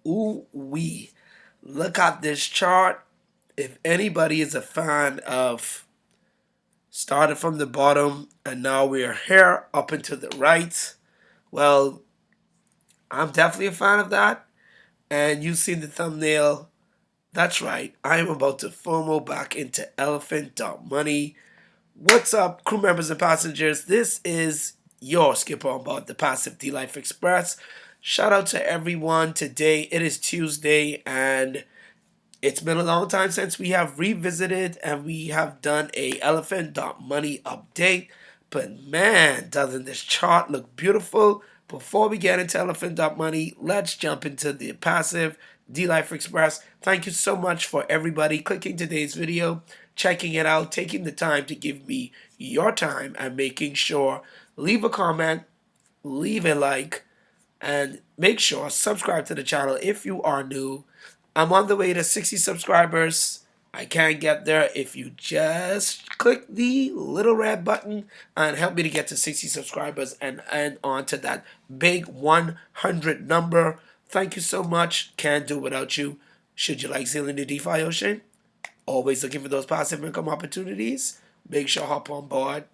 Ooh wee. Look at this chart. If anybody is a fan of started from the bottom and now we are here up and to the right, well, I'm definitely a fan of that. And you've seen the thumbnail. That's right. I am about to FOMO back into elephant.money. What's up, crew members and passengers? This is your skipper on board the Passive D Life Express. Shout out to everyone. Today it is Tuesday and it's been a long time since we have revisited and we have done a elephant.money update. But man, doesn't this chart look beautiful? Before we get into elephant.money, let's jump into the passive D Life Express. Thank you so much for everybody clicking today's video, checking it out, taking the time to give me your time and making sure leave a comment, leave a like, and make sure subscribe to the channel if you are new. I'm on the way to 60 subscribers. I can't get there if you just click the little red button and help me to get to 60 subscribers and on to that big 100 number. Thank you so much. Can't do without you. Should you like sailing the DeFi ocean? Always looking for those passive income opportunities? Make sure hop on board.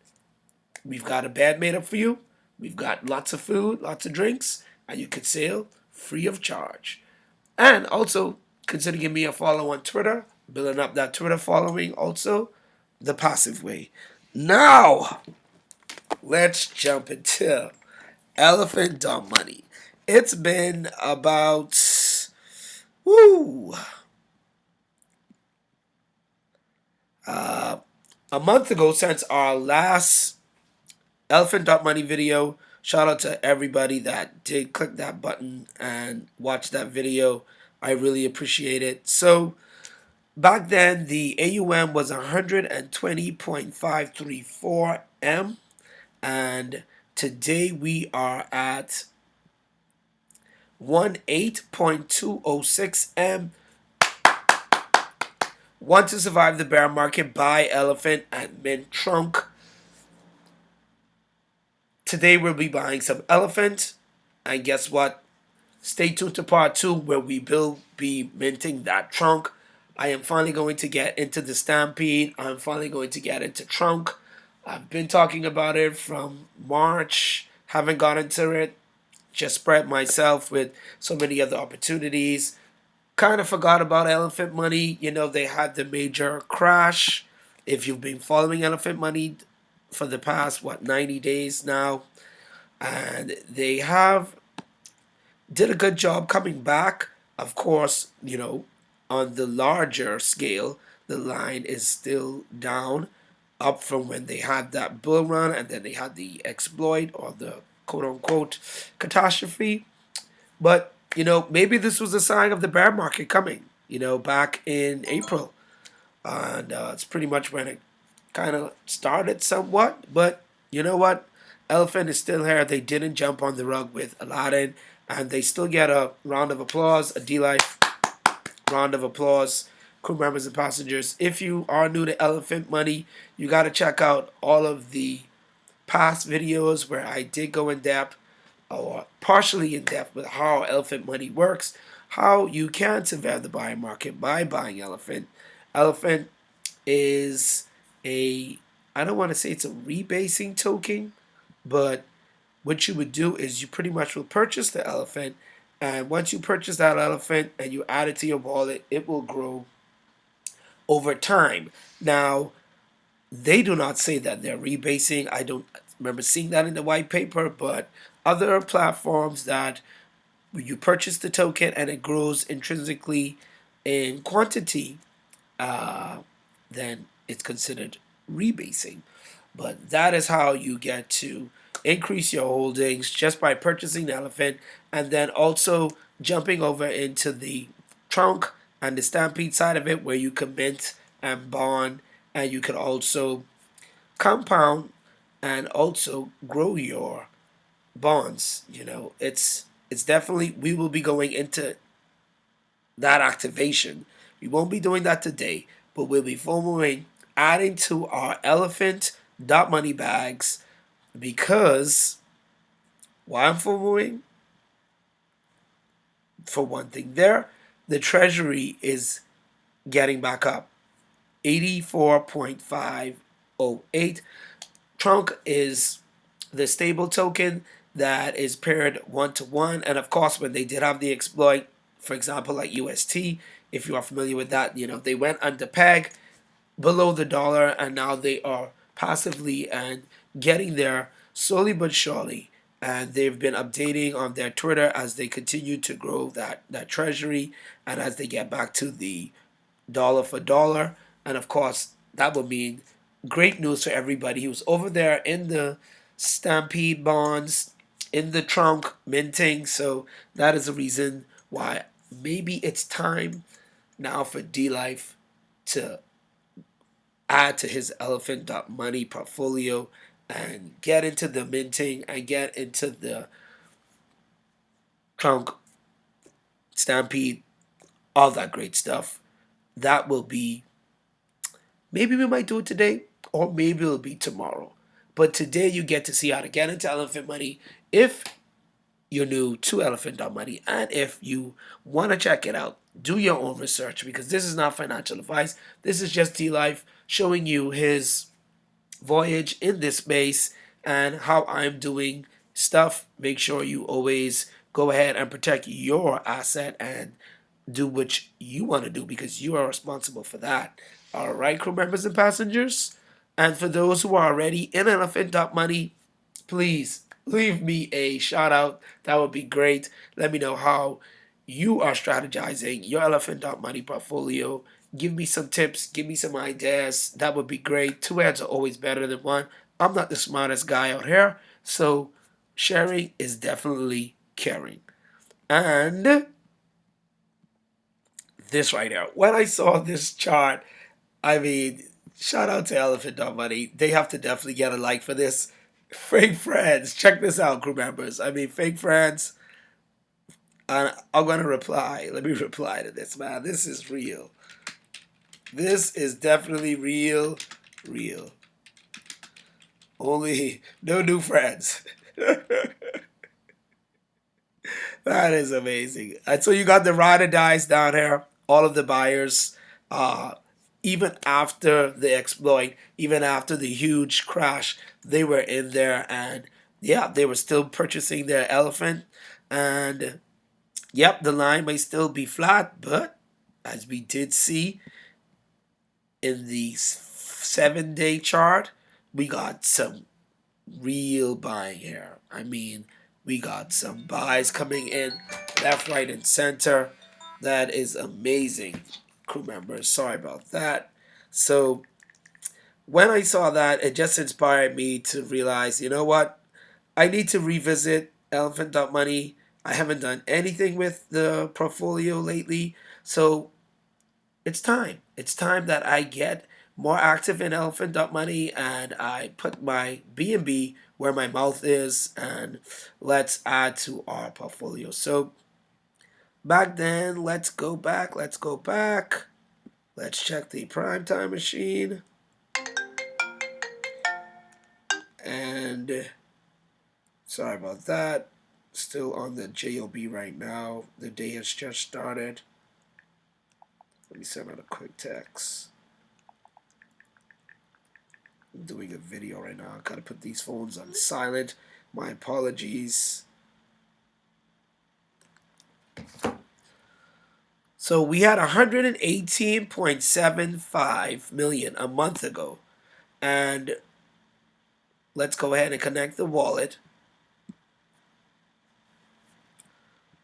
We've got a bed made up for you. We've got lots of food, lots of drinks, and you can sail free of charge. And also, consider giving me a follow on Twitter, building up that Twitter following also the passive way. Now, let's jump into Elephant Dumb Money. It's been about woo, uh, a month ago since our last Elephant.money video. Shout out to everybody that did click that button and watch that video. I really appreciate it. So back then the AUM was 120.534 M, and today we are at 18.206 M. Want to survive the bear market? Buy elephant and mint trunk. Today we'll be buying some elephant, and guess what? Stay tuned to part 2 where we will be minting that trunk. I am finally going to get into the stampede. I'm finally going to get into trunk. I've been talking about it from March. Haven't got into it. Just spread myself with so many other opportunities. Kind of forgot about Elephant Money. You know, they had the major crash. If you've been following Elephant Money for the past, 90 days now, and they have did a good job coming back. Of course, on the larger scale, the line is still down, up from when they had that bull run and then they had the exploit or the quote unquote catastrophe. But, maybe this was a sign of the bear market coming, back in April. And it's pretty much when it kind of started somewhat. But you know what? Elephant is still here. They didn't jump on the rug with Aladdin, and they still get a round of applause, a D-Life round of applause, crew members and passengers. If you are new to Elephant Money, you got to check out all of the past videos where I did go in depth or partially in depth with how Elephant Money works, how you can survive the buying market by buying Elephant. Elephant is a, I don't want to say it's a rebasing token, but what you would do is you pretty much will purchase the elephant, and once you purchase that elephant and you add it to your wallet, it will grow over time. Now, they do not say that they're rebasing. I don't remember seeing that in the white paper, but other platforms that you purchase the token and it grows intrinsically in quantity, then it's considered rebasing. But that is how you get to increase your holdings just by purchasing the elephant and then also jumping over into the trunk and the stampede side of it where you can mint and bond, and you can also compound and also grow your bonds. It's definitely, we will be going into that activation. We won't be doing that today, but we'll be following adding to our elephant dot money bags, because why I'm following for one thing there. The treasury is getting back up. 84.508. Trunk is the stable token that is paired 1 to 1. And of course, when they did have the exploit, for example, like UST, if you are familiar with that, they went under peg below the dollar, and now they are passively and getting there slowly but surely. And they've been updating on their Twitter as they continue to grow that treasury, and as they get back to the dollar for dollar. And of course, that will mean great news for everybody who's over there in the Stampede bonds, in the trunk minting. So that is the reason why maybe it's time now for D Life to add to his elephant money portfolio and get into the minting and get into the trunk stampede, all that great stuff. That will be, maybe we might do it today, or maybe it'll be tomorrow. But today you get to see how to get into elephant money if you're new to elephant money, and if you want to check it out, do your own research, because this is not financial advice. This is just D Life showing you his voyage in this space and how I'm doing stuff. Make sure you always go ahead and protect your asset and do what you want to do, because you are responsible for that. All right, crew members and passengers. And for those who are already in elephant money, please leave me a shout out. That would be great. Let me know how you are strategizing your elephant money portfolio. Give me some tips, give me some ideas. That would be great. Two heads are always better than one. I'm not the smartest guy out here, so sharing is definitely caring. And this right here, when I saw this chart, I mean, shout out to Elephant Money. They have to definitely get a like for this. Fake friends, check this out, crew members. I mean, fake friends. And I'm gonna reply. Let me reply to this, man. This is real. This is definitely real, real. Only no new friends. That is amazing. And so you got the ride or dies down here. All of the buyers, even after the exploit, even after the huge crash, they were in there, and yeah, they were still purchasing their elephant. And yep, the line may still be flat, but as we did see in the 7-day chart, we got some real buying here. I mean, we got some buys coming in left, right, and center. That is amazing, crew members. Sorry about that. So when I saw that, it just inspired me to realize, you know what? I need to revisit Elephant Money. I haven't done anything with the portfolio lately, so it's time. It's time that I get more active in Elephant Money, and I put my BNB where my mouth is, and let's add to our portfolio. So back then, let's go back. Let's check the prime time machine. And sorry about that. Still on the JOB right now. The day has just started. Let me send out a quick text. I'm doing a video right now. I gotta put these phones on silent. My apologies. So we had 118.75 million a month ago. And let's go ahead and connect the wallet.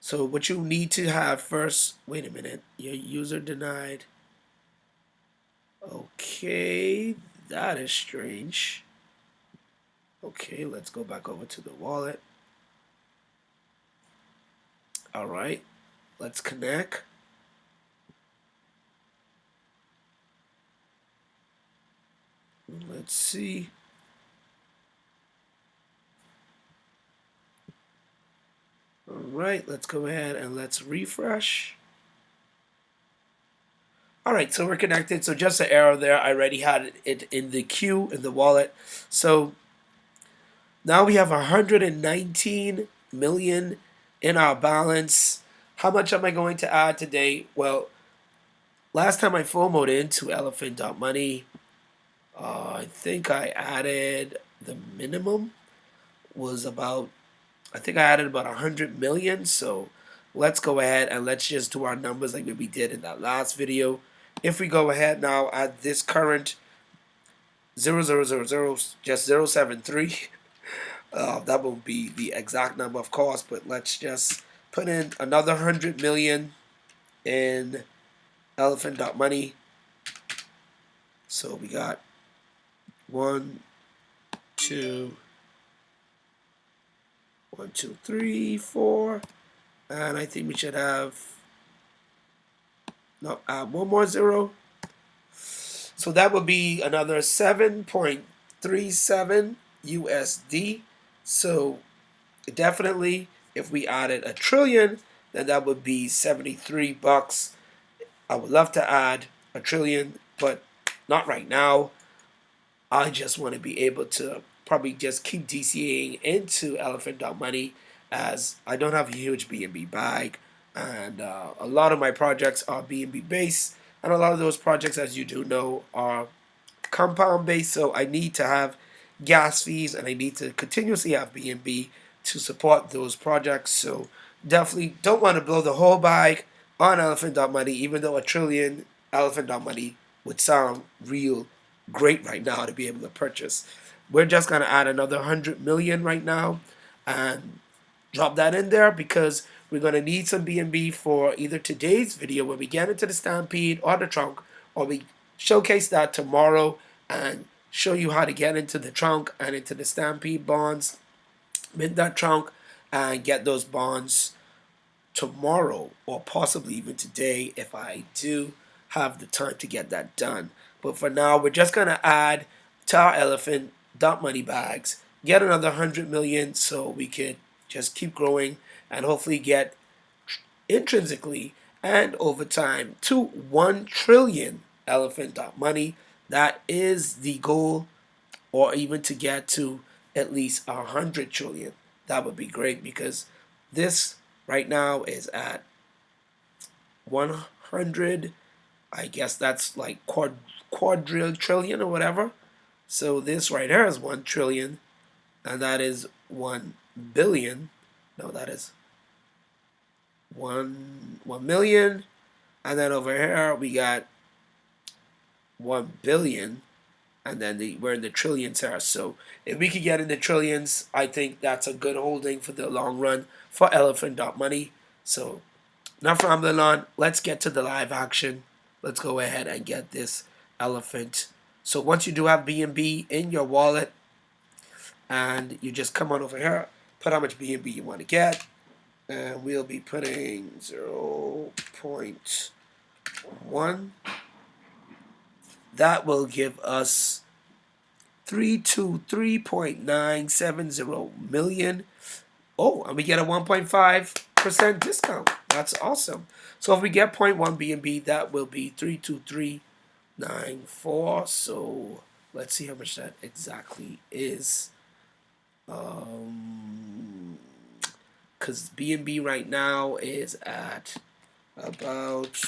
So what you need to have first, wait a minute, your user denied. Okay, that is strange. Okay, let's go back over to the wallet. All right, let's connect. Let's see. All right, let's go ahead and let's refresh. All right, so we're connected. So just an error there. I already had it in the queue in the wallet. So now we have 119 million in our balance. How much am I going to add today? Well, last time I FOMO'd into Elephant.money, I think I added the minimum was about, I think I added about 100 million. So let's go ahead and let's just do our numbers like we did in that last video. If we go ahead now at this current 0000, just 073, that won't be the exact number, of course, but let's just put in another 100 million in Elephant.money. So we got 1, 2, 1, 2, 3, 4, and I think we should have one more zero. So that would be another 7.37 USD. So definitely, if we added a trillion, then that would be 73 bucks. I would love to add a trillion, but not right now. I just want to be able to probably just keep DCAing into Elephant.money, as I don't have a huge BNB bag, and a lot of my projects are BNB based, and a lot of those projects, as you do know, are compound based. So I need to have gas fees, and I need to continuously have BNB to support those projects. So definitely don't want to blow the whole bag on Elephant.money, even though a trillion Elephant.money would sound real great right now to be able to purchase. We're just going to add another 100 million right now and drop that in there, because we're going to need some BNB for either today's video where we get into the stampede or the trunk, or we showcase that tomorrow and show you how to get into the trunk and into the stampede bonds, mint that trunk, and get those bonds tomorrow, or possibly even today if I do have the time to get that done. But for now, we're just going to add to our Elephant.money bags, get another 100 million so we could just keep growing and hopefully get intrinsically and over time to 1 trillion Elephant.money. That is the goal, or even to get to at least 100 trillion. That would be great, because this right now is at 100. I guess that's like quadrillion or whatever. So this right here is 1 trillion, and that is 1 billion. No, that is 1 million, and then over here we got 1 billion, and then we're in the trillions here. So if we could get in the trillions, I think that's a good holding for the long run for Elephant.money. So enough rambling on. Let's get to the live action. Let's go ahead and get this elephant. So once you do have BNB in your wallet, and you just come on over here, put how much BNB you want to get, and we'll be putting 0.1. That will give us 323.970 million. Oh, and we get a 1.5% discount. That's awesome. So if we get 0.1 BNB, that will be 323.94. So let's see how much that exactly is. Because BNB right now is at about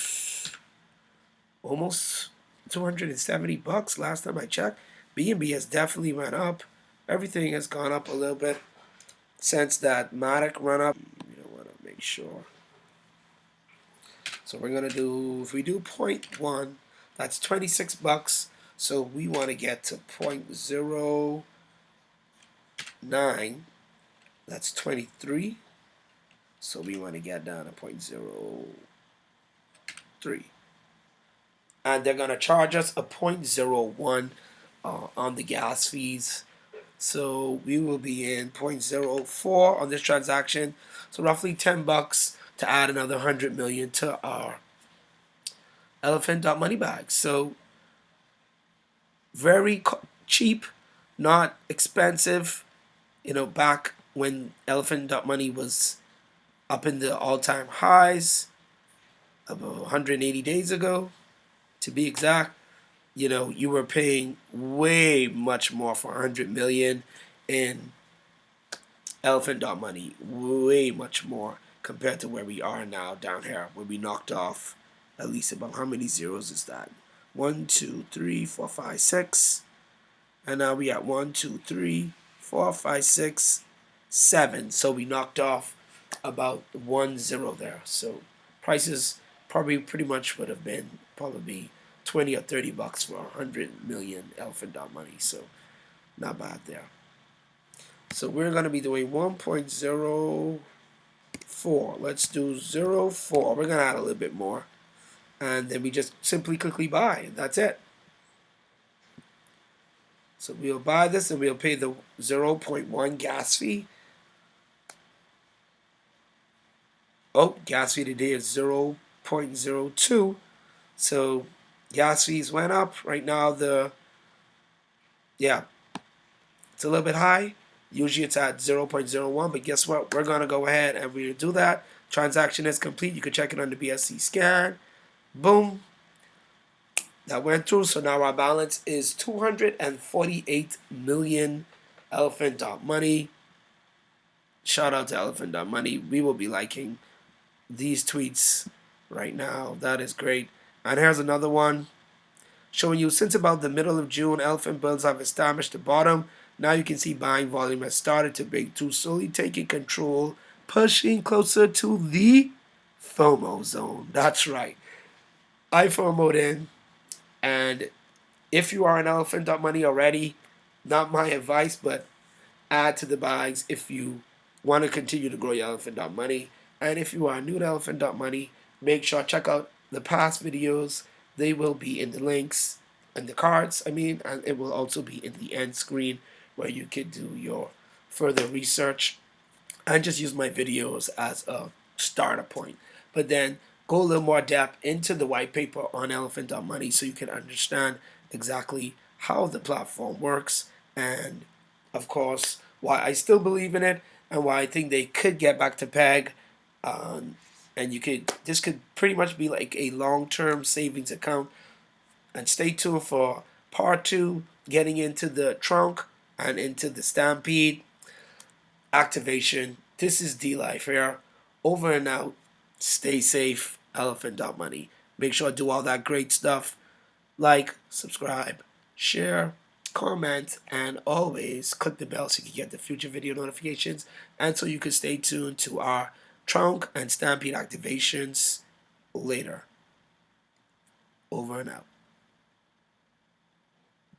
almost 270 bucks last time I checked. BNB has definitely went up. Everything has gone up a little bit since that Matic run up. You don't want to make sure. So we're gonna do, if we do 0.1, that's 26 bucks. So we want to get to 0.09. That's 23. So we want to get down to 0.03. And they're going to charge us a 0.01 on the gas fees. So we will be in 0.04 on this transaction. So roughly 10 bucks to add another 100 million to our Elephant.money bag. So very cheap, not expensive. You know, back when Elephant.money was up in the all-time highs about 180 days ago, to be exact, you know, you were paying way much more for 100 million in Elephant.money, way much more. compared to where we are now down here, where we knocked off at least about how many zeros is that? 1, 2, 3, 4, 5, 6. And now we at 1, 2, 3, 4, 5, 6, 7. So we knocked off about 1 0 there. So prices probably pretty much would have been probably 20 or 30 bucks for 100 million elephant dot money. So not bad there. So we're going to be doing 1.04. Let's do 0.4. We're going to add a little bit more. And then we just simply quickly buy. And that's it. So we'll buy this and we'll pay the 0.1 gas fee. Oh, gas fee today is 0.02. So gas fees went up. Right now it's a little bit high. Usually it's at 0.01, but guess what? We're going to go ahead and we'll do that. Transaction is complete. You can check it on the BSC scan. Boom. That went through. So now our balance is 248 million elephant dot money. Shout out to elephant dot money. We will be liking these tweets right now. That is great. And here's another one showing you since about the middle of June, elephant bills have established the bottom. Now you can see buying volume has started to break through, slowly taking control, pushing closer to the FOMO zone. That's right. I FOMO'd in, and if you are an elephant dot money already, not my advice, but add to the buys if you want to continue to grow your elephant dot money. And if you are new to elephant dot money, make sure check out the past videos. They will be in the links and the cards, and it will also be in the end screen where you can do your further research and just use my videos as a starter point. But then go a little more depth into the white paper on elephant dot money so you can understand exactly how the platform works and, of course, why I still believe in it and why I think they could get back to peg. And this could pretty much be like a long-term savings account. And stay tuned for part 2, getting into the trunk and into the stampede activation. This is D-Life here. Over and out. Stay safe. Elephant dot money. Make sure to do all that great stuff. Like, subscribe, share, comment, and always click the bell so you can get the future video notifications and so you can stay tuned to our trunk and stampede activations later. Over and out.